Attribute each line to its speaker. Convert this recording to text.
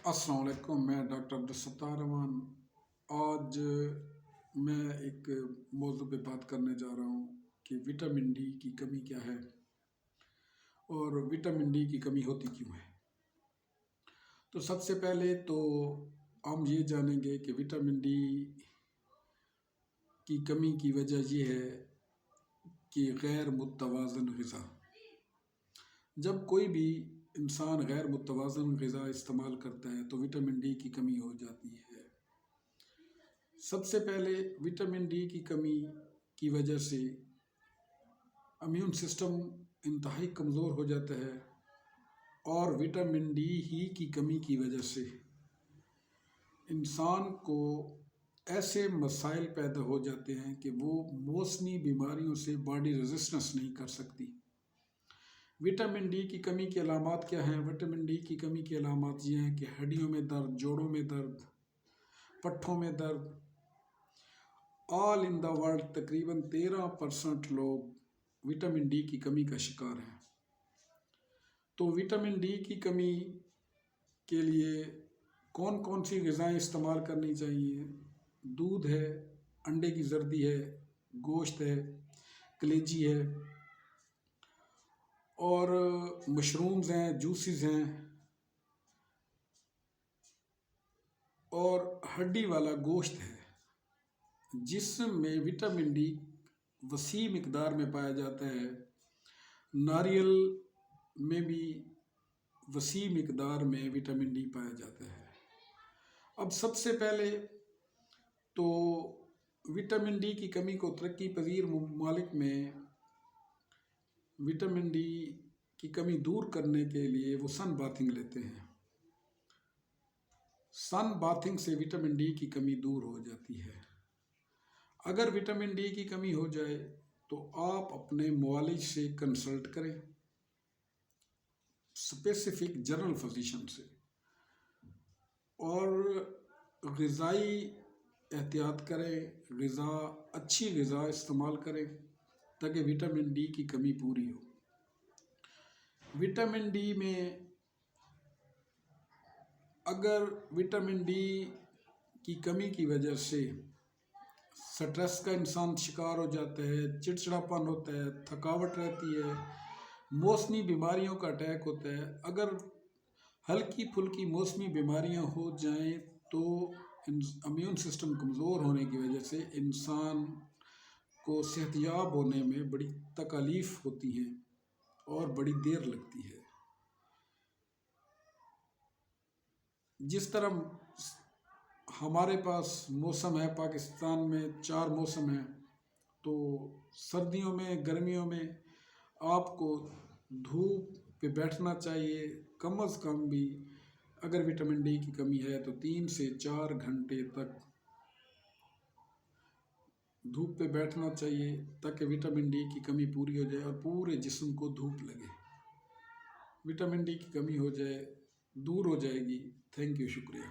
Speaker 1: अस्सलाम वालेकुम। मैं डॉक्टर अब्दुलसत्तार रहमान। आज मैं एक मौजू पे बात करने जा रहा हूँ कि विटामिन डी की कमी क्या है और विटामिन डी की कमी होती क्यों है। तो सबसे पहले तो हम ये जानेंगे कि विटामिन डी की कमी की वजह ये है कि गैर मुतवाज़न ग़िज़ा। जब कोई भी इंसान गैर मुतवाज़न ग़िज़ा इस्तेमाल करता है तो विटामिन डी की कमी हो जाती है। सबसे पहले विटामिन डी की कमी की वजह से इम्यून सिस्टम इंतहाई कमज़ोर हो जाता है और विटामिन डी ही की कमी की वजह से इंसान को ऐसे मसाइल पैदा हो जाते हैं कि वो मौसमी बीमारियों से बॉडी रेजिस्टेंस नहीं कर सकती। विटामिन डी की कमी की अलामात क्या हैं? विटामिन डी की कमी की अलामात ये हैं कि हड्डियों में दर्द, जोड़ों में दर्द, पट्ठों में दर्द। ऑल इन द वर्ल्ड तकरीबन 13% लोग विटामिन डी की कमी का शिकार हैं। तो विटामिन डी की कमी के लिए कौन कौन सी ग़िज़ाएँ इस्तेमाल करनी चाहिए? दूध है, अंडे की जर्दी है, गोश्त है, कलेजी है और मशरूम्स हैं, जूसेस हैं और हड्डी वाला गोश्त है जिसमें विटामिन डी वसी मिकदार में पाया जाता है। नारियल में भी वसी मिकदार में विटामिन डी पाया जाता है। अब सबसे पहले तो विटामिन डी की कमी को तरक्की पजीर ममालिक में विटामिन डी की कमी दूर करने के लिए वो सन बाथिंग लेते हैं। सन बाथिंग से विटामिन डी की कमी दूर हो जाती है। अगर विटामिन डी की कमी हो जाए तो आप अपने मुआलिज से कंसल्ट करें, स्पेसिफिक जनरल फिजिशियन से, और ग़िज़ाई एहतियात करें, अच्छी ग़िज़ा इस्तेमाल करें ताकि विटामिन डी की कमी पूरी हो। विटामिन डी में अगर विटामिन डी की कमी की वजह से स्ट्रेस का इंसान शिकार हो जाता है, चिड़चिड़ापन होता है, थकावट रहती है, मौसमी बीमारियों का अटैक होता है। अगर हल्की फुल्की मौसमी बीमारियां हो जाएं तो इम्यून सिस्टम कमज़ोर होने की वजह से इंसान को सेहतयाब होने में बड़ी तकलीफ़ होती हैं और बड़ी देर लगती है। जिस तरह हमारे पास मौसम है, पाकिस्तान में 4 मौसम हैं, तो सर्दियों में, गर्मियों में आपको धूप पे बैठना चाहिए। कम अज़ कम भी अगर विटामिन डी की कमी है तो 3 से 4 घंटे तक धूप पे बैठना चाहिए ताकि विटामिन डी की कमी पूरी हो जाए और पूरे जिस्म को धूप लगे। विटामिन डी की कमी हो जाए, दूर हो जाएगी। थैंक यू, शुक्रिया।